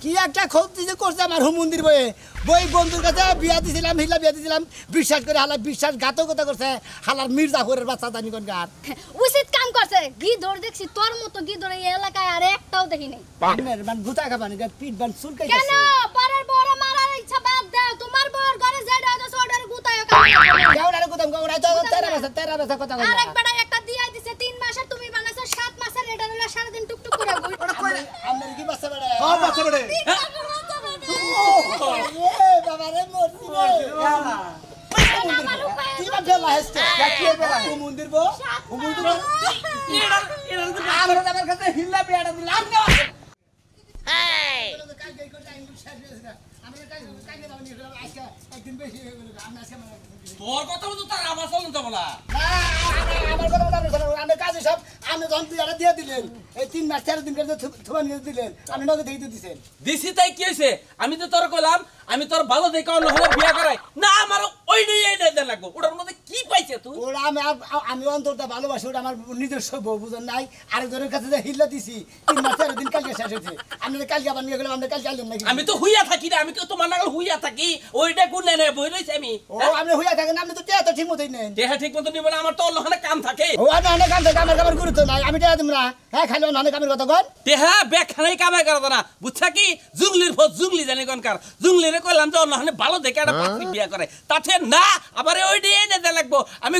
কি একটা ক্ষতি যে করছে আমার হুমন্দির বয়ে বই বন্ধুর কাছে বিয়া দিছিলাম হিলা বিয়া দিছিলাম বিশ্বাস করে হালা বিশ্বাসঘাতকতা করছে হালার মির্জাফরের বাচ্চা জানি কোন গার উচিত কাম করছে গিদর দেখছি তোর মতো গিদর এই এলাকায় আর একটাও দেখি নাই মানে গুতা খাবানি পিট বান চুলকাই কেন পরের বড় মারার ইচ্ছা বাদ দাও তোমার বড় ঘরে যাইডা তো ওটার গুতায় কাম গাওড়ারে গুতাম গাওড়াই তো তেরা বেসা কথা কই আরেক বেটা একটা দিয়া দিছে 3 মাসের তুমি বানাইছো 7 মাসের এটা হলো সারা দিন টুকটুক করে কই আমরা কি বাচ্চা বেড়ে ও বাচ্চা বেড়ে এ বাবা রে মরছি কি বা ফেলা হেস্তে কি ফেলা হুমন্দির বো হুমন্দির এরা আমরা আমার কাছে হিল্লা বিয়াটা দিলাম না এই কালকে কই টাইম শেষ হয়েছে না আমরা কালকে দাও নিয়ে আজকে একদিন বেশি হয়ে গেল আমরা আজকে তোর কথা তো তার আমার চলন যাব না আমার কথা বলা আমরা কাজে সব আমি যখন বিয়াটা দিয়ে দিলেন এই 3 মাস 4 দিন করে থুবান নিয়ে দিলেন আমি নগদ দিয়ে দিছেন দিছি তাই কি হইছে আমি তো তোর কইলাম আমি তোর ভালো দেখে অন্য হলে বিয়া করাই না আমার ওইটাই এইটা দেন লাগবো ওটার মধ্যে কি পাইছে তুই ওরা আমি অন্তরটা ভালোবাসি ওটা আমার নিজস্ব বউ বুঝেন নাই আরেকজনের কাছে যে হিল্লা দিছি 3 মাস 4 দিন কালকে শেষ হয়েছে আমরা কালকে আবার নিয়ে গেলাম আমরা কালকে আইলাম নাকি আমি তো হুইয়া থাকি না আমি তো তোমার নাগাল হুইয়া থাকি ওইটা কোন নেনে বই রইছে আমি ও আপনি হইয়া থাকেন আপনি তো টেয়া তো ঠিক মতোই নেন দেহা ঠিক মতো নিব না আমার তো অন্য কাম থাকে ও আমি অনেক কাম থাকে আমার গুরুত্ব নাই আমি টেয়া দিম না হ্যাঁ খালি অনেক কামের কথা কন দেহা ব্যাখ্যানাই কামাই করতো না বুঝছা কি জুংলির ভোট জুংলি জানি কোনকার জুংলিরে কইলাম যে অন্য ভালো দেখে একটা পাত্রী বিয়া করে তাতে না আবার ওইটাই এনে দেওয়া লাগবো আমি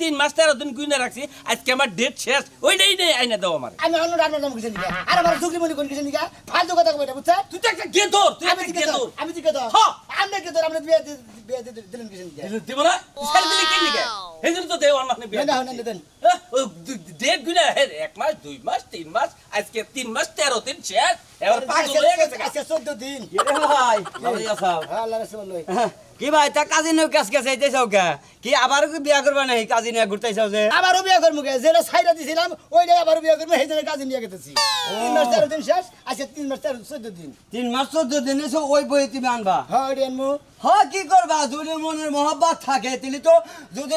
3 মাস 13 দিন গুইনে রাখছি আজকে আমার ডেট শেষ ওইটাই নেই আইনে দাও আমার আমি অন্য রান্নার নাম কিছু নিকা আর আমার চুগলি মলি কোন কিছু নিকা ফালতু কথা কইটা বুঝছ তুই তো একটা গেদর তুই আমি একটা কি গেদর আমি কি কথা হ্যাঁ আমি কি কথা আমরা বিয়ে দিলেন কিছু নিকা দিব না ছেড়ে দিলি কি নিকে এই জন্য তো দেও অন্য বিয়া না না দেন ডেট গুইনা 1 মাস 2 মাস 3 মাস আজকে 3 মাস 13 দিন শেষ এবার পাগল হয়ে গেছে আজকে 14 দিন কি রে ভাই ভালো আছো আল্লাহ রাসূলুল্লাহ কি ভাই তা কাজী নিয়ে কাজ কাছে যাইতেছাও কে কি আবার কি বিয়া করবা নাই কাজী নিয়ে ঘুরতেছাও যে আবারও বিয়ে করবো গে যেটা ছাইরা দিছিলাম ওইটাই আবারও বিয়ে করবো সেই জন্য কাজে নিয়ে গেতেছি 3 মাস 13 দিন শেষ আজকে 3 মাস 14 দিন 3 মাস 14 দিন এসে ওই বই তুমি আনবা হ্যাঁ ওইটা আনবো হ্যাঁ কি করবা যদি মনের মহব্বত থাকে তাহলে তো যদি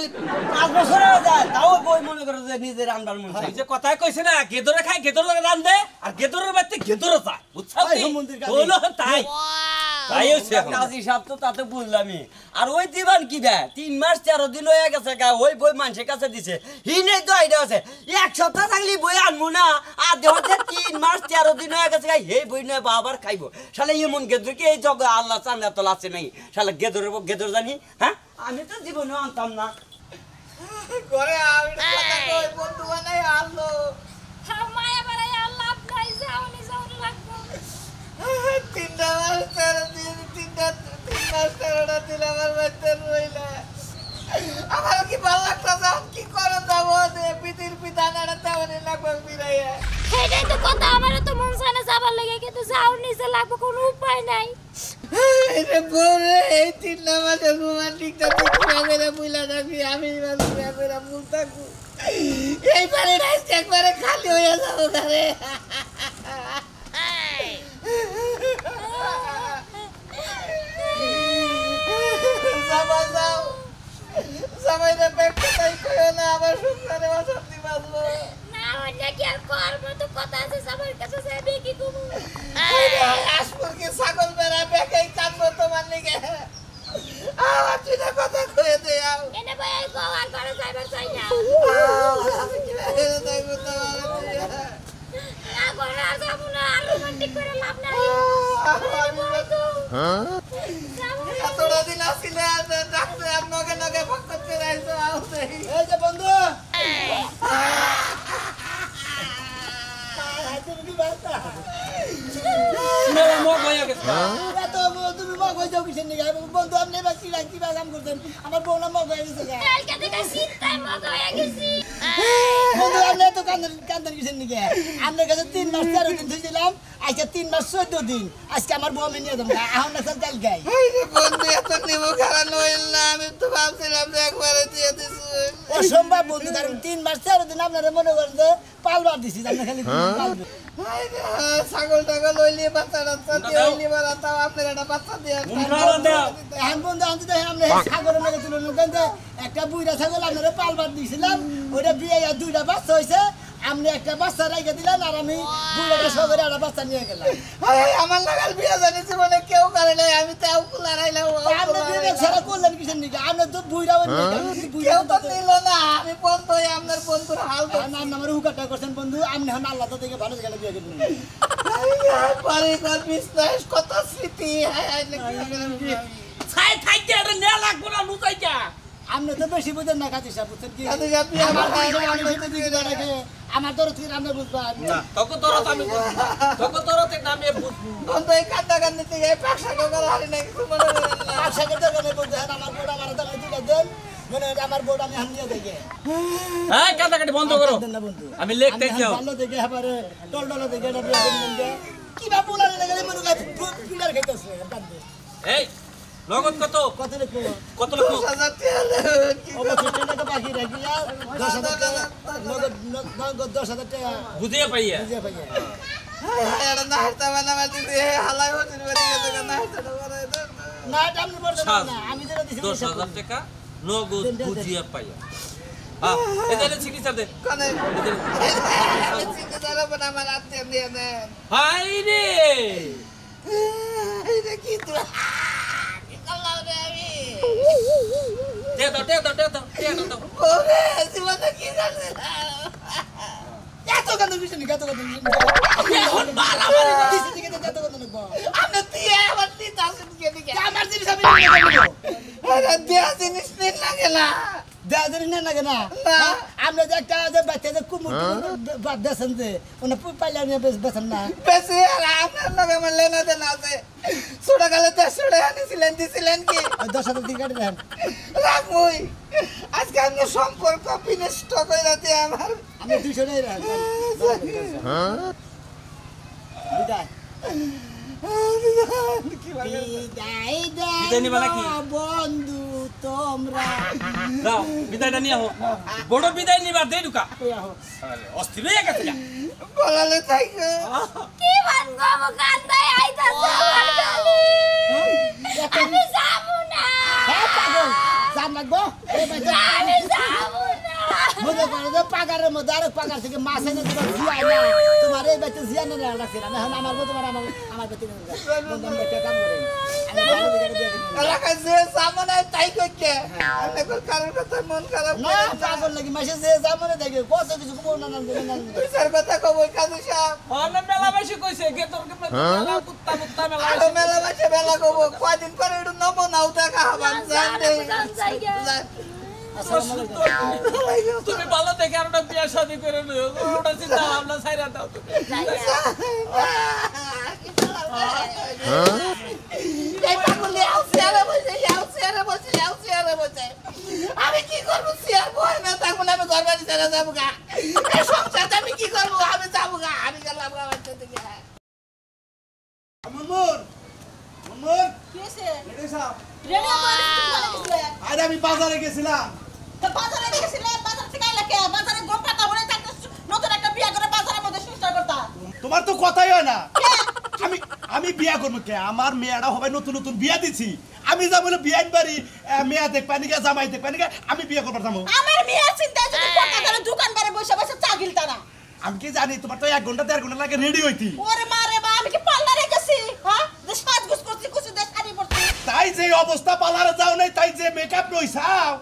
5 বছর হয়ে যায় তাও বই মনে করে যে নিজের আনবার মন চাই এই যে কথাই কইছে না গেদরে খায় গেদরে রান্ধে আর গেদরের বাড়িতে গেদরে যায় বুঝছাও ওই কি হুমন্দির কাজী। হলো তাই তাই হইছে এখন। কাজী সাহেব তো তাতে বুঝলামই আর ওই দিবান কি বে 3 মাস 13 দিন হয়ে গেছে গা ওই বই মানুষের কাছে দিছে হি নেই তো আইডিয়া আছে এক সপ্তাহ থাকলে বই আনবো না আর দেখতে 3 মাস 13 দিন হয়ে গেছে গা এই বই নয় বাবার খাইবো শালা এমন গেদর কি এই জগ আল্লাহ চান্দা তো আছে নাই শালা গেদর জানি হ্যাঁ আমি তো জীবনে আনতাম না করে আমি কথা কই বন্ধু বানাই আনলো মায়া বাড়াই আল্লাহ আপনাই যাওনি যাওন লাগবো 3 মাস 13 দিন 3 মাস 13 দিন আমার বাচ্চা রইলা আমার কি ভালো লাগতো কি করে যাবো পিতির পিতানাটা তেমনই লাগবে বিরাইয়া সেটাই তো কথা আমারও তো মন চায় না যাবার লাগে কিন্তু যাওন নিচে লাগবো কোনো উপায় নাই এটা বলে এই 3 মাসের রোমান্টিকটা দেখে বুইলা থাকি আমি বেলা ভুল থাকবো এইবারে একবারে খালি হয়ে যাবো ঘরে যাও সবাইরা ব্যাগটা তাই কইও না আবার শুক্রারে অশান্তি বাজলো না অন্য কি আর করবো তো কথা আছে সবার কাছে যাবে কি করবো আসপুরকে ছাগল বেড়া ব্যাগেই কাটবো তোমার লিগে আবার তুই না কথা কয়ে দে আও এনে ভাই এই গোয়ার ঘরে যাইবার চাই না আমি কি বেরে থাকবো তোমার না ঘরে আর যাবো না আর রোমান্টিক করে লাভ নাই এতটা দিন আসিলে ডাক্তার আর নগে নগে ভক্ত করে আইসো আও দেই এই যে বন্ধু তুমি বাস্তা মেরা মগ হয়ে গেছে এত তুমি মগ হয়ে যাও কিসের নিকা বন্ধু আপনি এবার কি কাম করতেন আমার বউ না মগ হয়ে গেছে কালকে থেকে শীতটাই মগ হয়ে গেছি বন্ধু আপনি এত কান্দান কিসের নিকা আপনার কাছে 3 মাস 13 দিন ধুইছিলাম আজকে 3 মাস 14 দিন আজকে আমার বউ আমি নিয়ে যাবো এখন না কাল গাই এই রে বন্ধু এত নিমু খারাপ হইল না আমি তো ভাবছিলাম যে একবারে দিয়ে দিছি অসম্ভব বন্ধু কারণ 3 মাস 13 দিন আপনারা মনে করেন যে পালবার দিছি আপনি খালি পালবে ছাগল টাগল হইলে বাচ্চাটা দিয়ে হইলে বাড়া তাও আপনার একটা বাচ্চা দিয়ে এখন বন্ধু আমি দেখেন আপনি সাগরের মেঘে তুলে নেন যে একটা বুইরা ছাগল আপনারা পালবার দিয়েছিলাম ওইটা বিয়ে 2টা বাচ্চা হয়েছে আপনি একটা বাচ্চা রেখে দিলেন আর আমি বুড়োটা সগরে একটা বাচ্চা নিয়ে গেলাম। আমার লাগাল বিয়ে জানি জীবনে কেউ করে নাই, আমি তাও কুলারাইলাম। আপনি বিবেক ছাড়া করলেন কিসের নিকে? আপনি তো বুড়াও কেউ তো নিল না, আমি বন্ধু আপনার বন্ধুর হাল আমার হুকাটা করছেন বন্ধু, আপনি হন আল্লাহ তো দেখে ভালো গেলে বিয়ে করবেন। বাড়িঘর বিশ্বাস কত স্মৃতি। ছাই থাইতে এটা নেয়া লাগবো না নুতাইটা। আপনি তো বেশি বুঝেন না কাজী সাহেব, বুঝছেন কি? কাজী সাহেব, আমার দরদ কি রান্না বুঝবেন না তোকে তোরত আমি বুঝবো, তোকে তোরতে নামে বুঝবো। বন্ধু এই কান্দা কান্দি থেকে পাকশা করার হারি নাই, কিছু মনে করেন না। পাশাকে দোকানে বলতে হ্যাঁ আমার বোর্ড আমার দোকানে তুলে দেন, মনে হয় আমার বোর্ড আমি হানিয়ে দেখে হ্যাঁ কাটাকাটি বন্ধ করো, বন্ধু আমি লিখতে যাও। ভালো দেখে এবারে টল টল দেখে এটা বিয়ে করবেন কে? কি বা পোলারে লেগে মনে হয় পিলার খাইতেছে। এই নগদ কত কত লিখবো? কত লক্ষ 10,000 টাকা নেবেন কি? অবশ্যই টাকা বাকি রাখিয়া 10,000 টাকা নগদ 10,000 টাকা বুঝিয়ে পাইয়া বুঝিয়ে পাইয়া। এটা না হারতে বানাবার দিদি হালাই হচ্ছে বেরিয়ে গেছে, না হারতে বানাই দেন। না এটা আপনি বলতে পারেন না, আমি যেটা দিছি 10,000 টাকা নগদ বুঝিয়ে পাইয়া। হ্যাঁ এদের চিকিৎসা দে। কানে আমি চিন্তা করব না, আমার আত্মীয় নিয়ে নেন। হাই রে এটা কি তো কি করলাম রে আমি? দে দাও দে দাও দে দাও দে দাও। ওরে জীবনে কি জানছিলাম? এত কথা কিছু নেই, এত কথা নেই। এখন বাড়াবাড়ি দিছি দিকে এত কথা নেই। আপনি দিয়ে আমার দিতে আসেন কে দিকে? আমার জিনিস আমি নিয়ে যাবো। আরে দেয়া জিনিস নিন লাগে না। দেওয়াদের না লাগে না। না। আমরা যে একটা যে বাচ্চা যে কুমুর বেছেন যে ওনা পাইলে নিয়ে বেছেন না। বেশি আর আপনার লগে আমার লেনা দেনা আছে। ছোটকালে 150 টাকা আনিছিলেন, দিছিলেন কি? 10,000 টাকা কাটে দেন। রাখবই। আজকে আমরা সম্পর্ক বিনষ্ট কইরা দিয়ে আমার আমি 200 টাকা রাখি। বিদায়। বিদায় বিদায় নিবা নাকি? বন্ধু তোমরা দাও বিদায়টা নিয়ে আহো। বড় বিদায় নিবা দে ঢুকা। অস্থির হয়ে গেছে যা। বলালে থাইকো। কি ভানগো আমার কান্দায় আইতাছে আমার গালি। আমি যাবো না। হ্যাঁ পাগল জান লাগবো এই বাচ্চা আমি যাবো না। মনে করো যে পাগারের মধ্যে আরেক পাগার থেকে মাছ এনে তোমার জিয়াই না তোমার এই বাচ্চা জিয়া না রাখছি না এখন আমার মতো তোমার আমার বেতন বন্ধু আমি একটা কাম করি আমি ভালো দিকে দিয়ে দিই এলাকায় যে সামনে তাই কইকে। আপনি কোন কারোর কথা মন খারাপ না করেন না। পাগল লাগি মাসে যে জামনে দেখে কত কিছু কবো না না না বিচার কথা কব কাজী সাহেব। অন্য মেলা বেশি কইছে গে তোর কে মেলা কুত্তা মুত্তা মেলা আরো মেলা বাসে মেলা কব কয়দিন পরে একটু নমো নাও টাকা হবান জান দে। আসসালামু আলাইকুম তুমি ভালো দেখে আর ওটা বিয়ে শাদী করে নিও। ওটা চিন্তা ভাবনা ছাইরা দাও তুমি। এই পাগলে আউসিয়ারে বসে আমি কি করব? সিয়ার বই না থাকবো না, আমি ঘর বাড়ি ছেড়ে যাবো গা। এই সংসারটা আমি কি করবো? আমি যাবো গা, আমি গেলাম গা বাচ্চা থেকে। মুনমুন মুনমুন কি হয়েছে? রেডি সাহেব রেডিও করে তুমি বলে গেছিলে। আরে আমি বাজারে গেছিলাম তো বাজারে গেছিলে, বাজার থেকে আইলা কে? বাজারে গম কাটা বলে থাকতে নতুন একটা বিয়া করে বাজারের মধ্যে সংসার করতা। তোমার তো কথাই হয় না আমি বিয়া করবো কে আমার মেয়েরা হবে নতুন নতুন বিয়া দিছি আমি যা বলে বিয়ান বাড়ি মেয়া দেখবা নিকা জামাই দেখবা নিকা আমি বিয়া করবার যাবো আমার মেয়ের চিন্তা যদি কথা করে দোকান বারে বসে বসে চা গিলতা না। আমি কি জানি তোমার তো 1 ঘন্টা 1.5 ঘন্টা লাগে রেডি হইতি ওরে মারে বা আমি কি পার্লারে গেছি? হ্যাঁ? যে সাজগুজ করছি, কিছু দেশ শাড়ি পরছি। তাই যে অবস্থা পালারে যাও নাই তাই যে মেকআপ নইছাও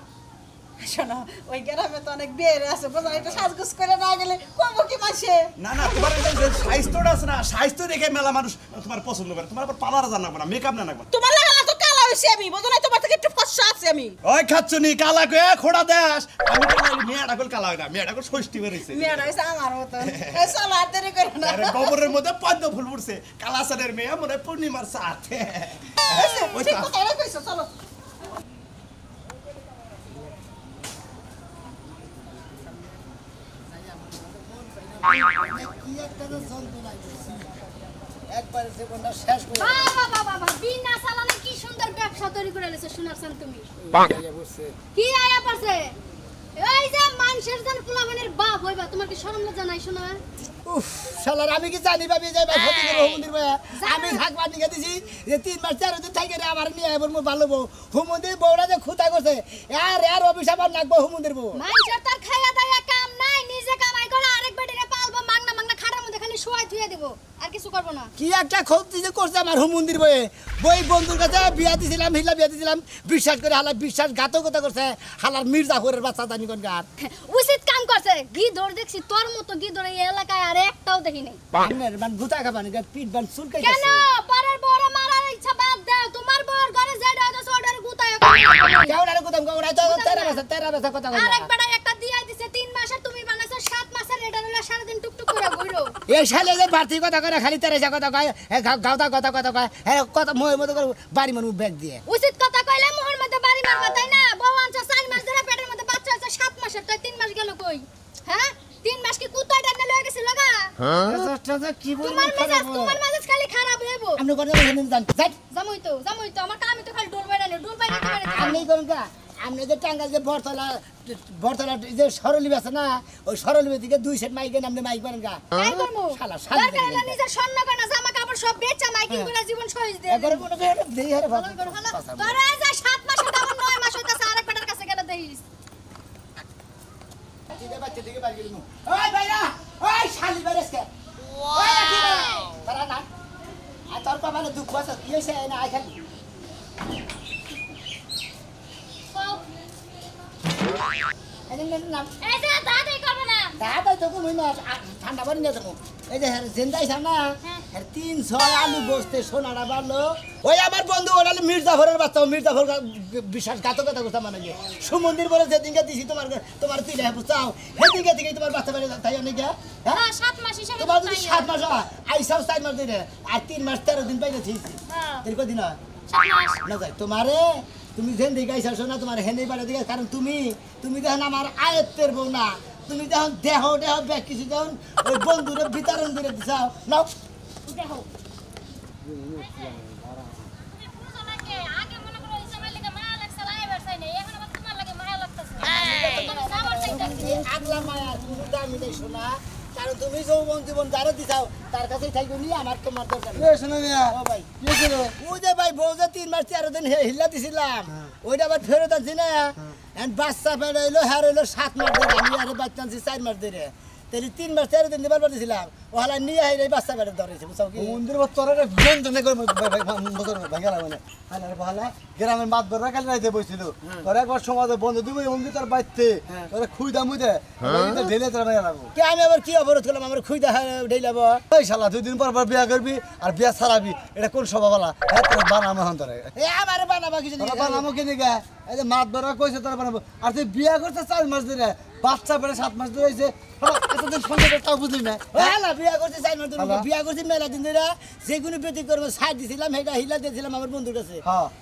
শোনো, ওই গ্রামে তো অনেক বিয়ে আছে, বোঝা একটু সাজগুজ করে না গেলে কমো কি মাসে? না না তোমার এই যে স্বাস্থ্যটা আছে না স্বাস্থ্য দেখে মেলা মানুষ তোমার পছন্দ করে তোমার আবার পালারে জানা না মেকআপ না লাগবে তোমার লাগা তো কালা হইছি আমি, বোঝো না তোমার থেকে একটু ফর্সা আছে আমি। ওই খাচ্ছনি কালা কে খোড়া দেশ আমি তো মেয়েটা কল কালা হয় না মেয়েটা কল ষষ্ঠী বেরিয়েছে মেয়েটা হইছে আমার মতন। এই চলো আর দেরি করো না। আরে গোবরের মধ্যে পদ্ম ফুল ফুটছে কালাসানের মেয়ে মনে হয় পূর্ণিমার সাথে ওই ঠিক কথা কইছো, চলো। কি একটা তো যন্ত্রণা লাগছে একবারে জীবনটা শেষ করে বাবা বিনা চালানে কি সুন্দর ব্যবসা তৈরি করে লেছো শুনাছেন তুমি? দিয়ে বসছে কি আয়া পারছে? এই যে মানুষের জান পোলামানের বাপ হইবা, তোমার কি শরম লজ্জা নাই শোনা? উফ শালার আমি কি জানি ভাবি যাই ভাই ক্ষতি করে হুমুন্দির ভাই আমি থাকবার নিয়ে দিছি যে 3 মাস 4 দিন থাকি রে আমার নিয়ে এবার মো ভালো বউ হুমুন্দির বউরা যে খুঁতা করছে আর অভিশাপ আর লাগবো হুমুন্দির বউ মানুষের তার খাইয়া দাইয়া কাম নাই, নিজে কামাই করে আরেক বেটির শোয়াই থুয়ে দেব আর কিছু করব না কি একটা ক্ষতি যে করছে আমার হুমন্দির বয়ে বই বন্ধুর কাছে বিয়া দিছিলাম হিলা বিয়া দিছিলাম বিশ্বাস করে হালা বিশ্বাসঘাতকতা করছে হালার মির্জাফরের বাচ্চা জানি কোন গার উচিত কাম করছে গিদড় দেখছি তোর মতো গিদড় এই এলাকায় আর একটাও দেখি নাই বানের মান গুতা খাবানি পিট বান চুলকাই কেন পরের বড় মারার ইচ্ছা বাদ দাও তোমার বউর ঘরে যেটা হইতাছে ওটার গুতায় কেউডারে গুতাম কেউডাই তো তেরা বেসা কথা কই আরেক বেটা একটা দিয়াই দিছে 3 মাসের তুমি বানাইছো 7 মাসের এটা হলো সারা দিন টুকটুক করে ঘুরো এই শালে যে বাড়তি কথা করে খালি তেরা কথা কয় গাওতা কথা কয় হ্যাঁ কথা মই মতো করে বাড়ি মানু ব্যাগ দিয়ে উচিত কথা কইলে মোহর মধ্যে বাড়ি মারবা তাই না বউ আনছো 4 মাস ধরে পেটের মধ্যে বাচ্চা আছে 7 মাসের তাই 3 মাস গেল কই হ্যাঁ 3 মাস কি কুতায় ডান্ডা লয়ে গেছিল লাগা কি বল তোমার মেজাজ খালি খারাপ হইবো আপনি কোন জানেন জান জামুই তো আমার কামই তো খালি ডোল বাইরানো ডোল বাইরানো আপনি কোন কা আপনি যে টাঙ্গাল যে বরতলা যে সরলিব আছে না ওই সরলিব থেকে 2 সেট মাইকেন আপনি মাইক পারেন কা তাই করমু শালা দরকার হলে নিজের স্বর্ণ গয়না জামা কাপড় সব বেচা মাইকিং করে জীবন সহজ দে এবারে মনে করে দেই আরে বাবা তোরা যা 7 মাসের দাম 9 মাস হইতাছে আরেক বেটার কাছে গেলে দেইস দিদে বাচ্চা দিকে বাড়ি গেলমু ওই ভাইরা ওই শালি বেরেসকে ওয়াও তারা না আর তোর বাবা না দুঃখ আছে কি হইছে না আই খালি এদিন নাম এই যে দাদাই করবে না দাদা তো কই না ঠান্ডা পানি নিয়ে যাবো এই যে জিন্দাই সামনা 300 আলু বসতে সোনাটা বাড়লো ওই আমার বন্ধু ওরালে মির্জাফরের বাচ্চা মির্জাফর বিশ্বাসঘাতকতা করছে মানে সুমন্দির বলে যেদিনকে দিছি তোমার তিলে বুঝাও সেদিনকে দিকে তোমার বাচ্চা বেড়ে তাই অনেক হ্যাঁ 7 মাস হিসাবে তোমার যদি 7 মাস হয় আইসাও 4 মাস দিলে আর 3 মাস 13 দিন পাইলে ঠিক হ্যাঁ এর কদিন হয় 7 মাস না যাই তোমারে তুমি যেন দিকে আইসাছো না তোমার হেনেই বাড়ি দিকে কারণ তুমি দেখেন আমার আয়ত্তের বউ না তুমি যখন দেহ ব্যাগ কিছু যখন ওই বন্ধুরে বিতরণ করে দিছাও নাও দেখো তুমি বুঝো না কে আগে মনে করো এই সময় লাগে মায়া লাগছে লাইবার চাই না এখন আবার তোমার লাগে মায়া লাগতেছে তুমি সামর চাইতাছি আগলা মায়া তুমি দামি দেই শোনা কারণ তুমি যৌবন জীবন যারা দিছাও তার কাছেই থাকবে নি আমার তোমার দরকার নেই শোনো মিয়া ও ভাই কি হইছে ওই যে ভাই বউ যে 3 মাস 13 দিন হিল্লা দিছিলাম ওইটা আবার ফেরত আনছি না এন্ড বাচ্চা বেড়ে হইলো হ্যাঁ হইলো 7 মাস ধরে আমি আরে বাচ্চা আনছি 4 মাস ধরে তাহলে 3 মাস 13 দিন দিবার দিছিলাম ও হালা নিয়ে আইলে বাচ্চা বেড়ে ধরেছে বুঝছো কি মন্দির বতরে বন্ধ না করে বছর ভাঙা লাগবে না আরে ভালো গ্রামের মাত বড় কাল রাইতে বইছিল তোর একবার সমাজে বন্ধ দিব অঙ্গি তার বাইতে তোরে খুই দামু দে কিন্তু ঢেলে তোর ভাঙা লাগবে কে আমি আবার কি অবরোধ করলাম আমার খুইদা ঢেলাবো এই শালা 2 দিন পর বিয়া করবি আর বিয়া ছাড়াবি এটা কোন স্বভাবলা হ্যাঁ তোর বানামো হন তোরে এ আমার বানাবা কিছু তোর বানামো কি নিগা এই যে মাত বড় কইছে তোর বানাবো আর তুই বিয়া করতে 4 মাস ধরে বাচ্চা বেড়ে 7 মাস ধরে হইছে এতদিন সংসারটা তাও বুঝলি না হ্যাঁ বিয়া করতে 4 মাস ধরে বিয়া করছি মেলা দিন ধরে যে কোনো বেটি করব সাইড দিছিলাম হেটা হিলা দিয়েছিলাম আমার বন্ধুর কাছে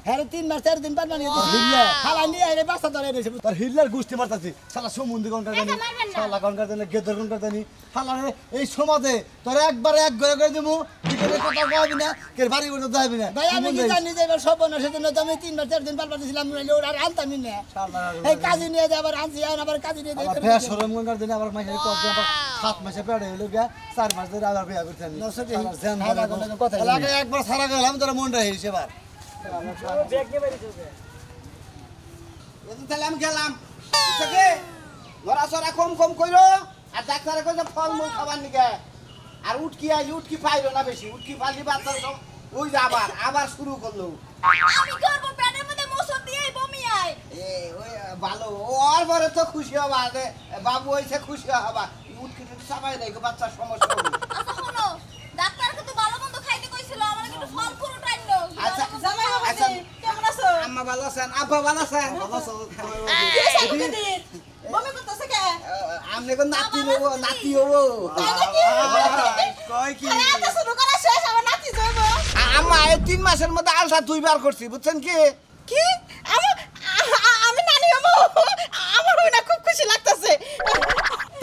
হ্যাঁ 3 মাস 4 দিন পর বানিয়ে দিছি হালা নিয়ে আইলে বাচ্চা ধরে এনেছে তোর হিল্লার গুষ্টি মারতাছি শালা সমুন্দি কোনটা জানি শালা কোনটা জানি গেদর কোনটা জানি শালা রে এই সমাজে তোর একবারে এক ঘরে করে দেবো ভিতরে কথা কইবি না কে বাড়ি করতে যাবি না ভাই আমি কি জানি যে এবার সব না সেজন্য তো আমি 3 মাস 4 দিন পর দিছিলাম নইলে ওরা আনতামই না শালা এই কাজে নিয়ে যায় আবার আনছি আবার কাজে নিয়ে যায় ফের শরম কোনটা জানি আবার মাইনে কত আবার 7 মাসে পেড়ে হইলো গা 4 মাস ধরে আবার বিয়া করতে আমি লাগে একবার সারা গেলাম তোর মনটা হইছে বার তাহলে আমি গেলাম থেকে লড়াচড়া কম কইরো আর ডাক্তারে কইছে ফলমূল খাবার নিকে আর উটকি পাইলো না বেশি উটকি পালি বাচ্চা সব ওই যে আবার শুরু করলো আমি করব পেটের মধ্যে মোসর দিয়ে বমি আয় এ ওই ভালো ওর পরে তো খুশি হবা যে বাবু হইছে খুশি হবা উটকি সবাই দেখো বাচ্চার সমস্যা হবে আচ্ছা শোনো ডাক্তার কিন্তু ভালো মন্দ খাইতে কইছিল আমার কিন্তু ফল পুরো টাইলো আচ্ছা জামাই বাবা আচ্ছা কেমন আছো আম্মা ভালো আছেন আব্বা ভালো আছেন কি আছে আপনাদের বমি করতেছে কে আমনে কোন নাতি হবো কয় কি আরে শুরু করা শেষ আমার নাতি যাবো আম্মা এই 3 মাসের মধ্যে আলসা 2 বার করছি বুঝছেন কি কি আমি নানি হবো আমার ওইটা খুব খুশি লাগতেছে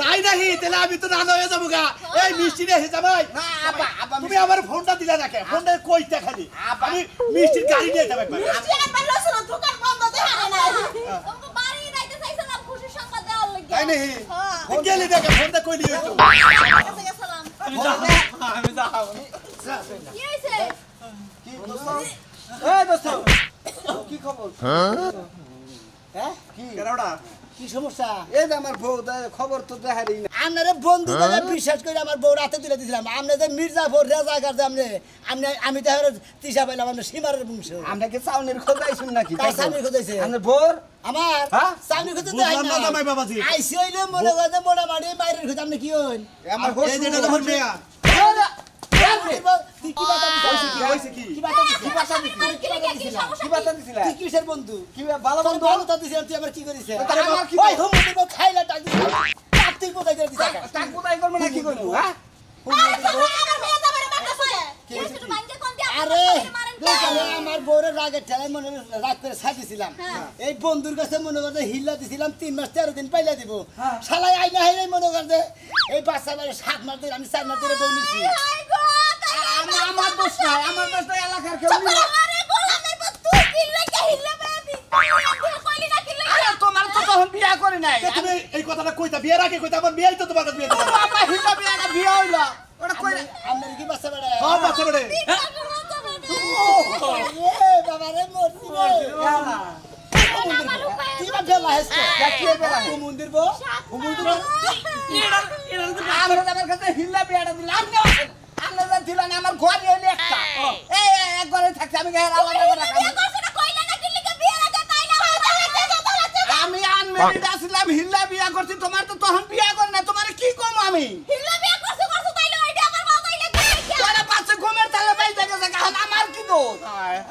তাই নাকি তাহলে আমি তো নানা হয়ে যাবো গা এই মিষ্টি নিয়ে এসে যাবাই না আব্বা তুমি আমার ফোনটা দিলা নাকি ফোনটা কইতে খালি আমি মিষ্টির গাড়ি নিয়ে যাবো একবার মিষ্টি একবার লসুন দোকান বন্ধ দেখা না ওকে বাড়ি যাইতে চাইছিলাম খুশি সংবাদ দেওয়ার লাগি তাই নাকি গেলি দেখে ফোনটা কইলি হইতো কাছে গেছিলাম আমি যাও কি হইছে কি দোস্ত এই দোস্ত কি খবর হ্যাঁ কি কেরাওড়া কি সমস্যা এই যে আমার বউ খবর তো দেখারই না আপনারা বন্ধু বলে বিশ্বাস করে আমার বউ রাতে তুলে দিয়েছিলাম আপনি যে মির্জাফর রেজাকার যে আমি তো তিসা পাইলাম আপনার সীমারের বংশ আমরা কি চাউনির খোঁজাইছুন নাকি কার সামনে খোঁজাইছে আপনার বোর আমার হ্যাঁ? সামনে খোঁজে বুঝলাম না জামাই বাবাজি। আইসি হইলে মনে করে মোটামুটি বাইরের খোঁজ আপনি কি হইন আমার এই যে এটা তোমার মেয়া তুই কি বাতা দিছিস হইছে কি কি বাতা দিছিস কি বাতা দিছিস? আরে কি বাতা দিছিস কি বাতা দিছিলা তুই কিসের বন্ধু কি ভালো তোর বন্ধু ভালো তো দিছিস তুই আবার কি করিস তাহলে আমার কি ওই হুমুন্দির বউ খাইলা টাক দিছিস তুই কোথায় করে দিছিস তাক কোথায় করব না কি করব হ্যাঁ আরে আমার বউরে রাগের ঠেলায় মনে রাগ করে ছাড়িয়েছিলাম এই বন্ধুর কাছে মনে করতে হিল্লা দিছিলাম 3 মাস 13 দিন পাইলা দিব শালাই আইনা হাইলাই মনে করতে এই বাচ্চা বারে 7 মাস ধরে আমি 4 মাস ধরে বউ নিছি আমার দোষ নাই আমার দোষ নাই এলাকার কেউ নেই আরে তোমার তো তখন বিয়া করে নাই তুমি এই কথাটা কইতা বিয়ের আগে কইতা আমার বিয়েই তো তোমার কাছে বিয়ে দিলাম বাবা হিলা বিয়াটা বিয়া হইল ওটা কই আমার কি বাচ্চা বারে সব বাচ্চা বেড়ে এ বাবা রে মরছি তুই বা ফেলা হেসকে কি বেলা মন্দির বউ মন্দির আমরা আমার কাছে হিলা বিয়াটা দিলাম আপনি আমরা দিলেন আমার ঘরে হইলে একটা এই এক ঘরে থাকতে আমি গায়ের আলাদা করে রাখলাম আমি আনমেরিড আসলাম হিল্লা বিয়া করছি তোমার তো তখন বিয়া করে না তোমার কি কম আমি তোরা পাশে ঘুমের তালে বাইতে গেছে কারণ আমার কি দোষ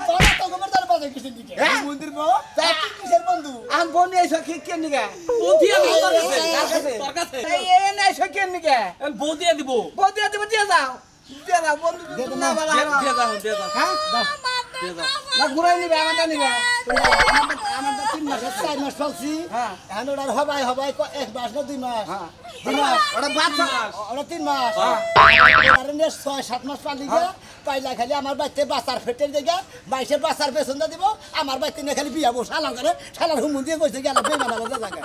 তোরা তো গোবর তার পাশে কিসের দিকে মন্দির বউ তুই কিসের বন্ধু আমি বনি এসে কি কে নিগে বউ দিয়ে দিব তোর কাছে কার কাছে? তোর কাছে এই এনে এসে কে নিগে আমি বউ দিয়ে দিব বদিয়া দিব দিয়ে যাও বন্ধু তুমি না বলা দিয়ে দাও দিয়ে দাও হ্যাঁ না ঘুরাই নিবে আমারটা নিবে আমারটা 3 মাস 4 মাস চলছি হ্যাঁ। এখন ওটার হবাই 1 মাস না 2 মাস হ্যাঁ 2 মাস ওটা বাচ্চা ওটা 3 মাস আরে নে 6-7 মাস পালি গা পাইলা খালি আমার বাইতে বাসার ফেটেল দেগা বাইসে বাসার পেছন দিব আমার বাইতে নে খালি বিয়া বসা লাগা রে শালার হুমুন দিয়ে কইছে গেল বেইমান আলাদা জায়গা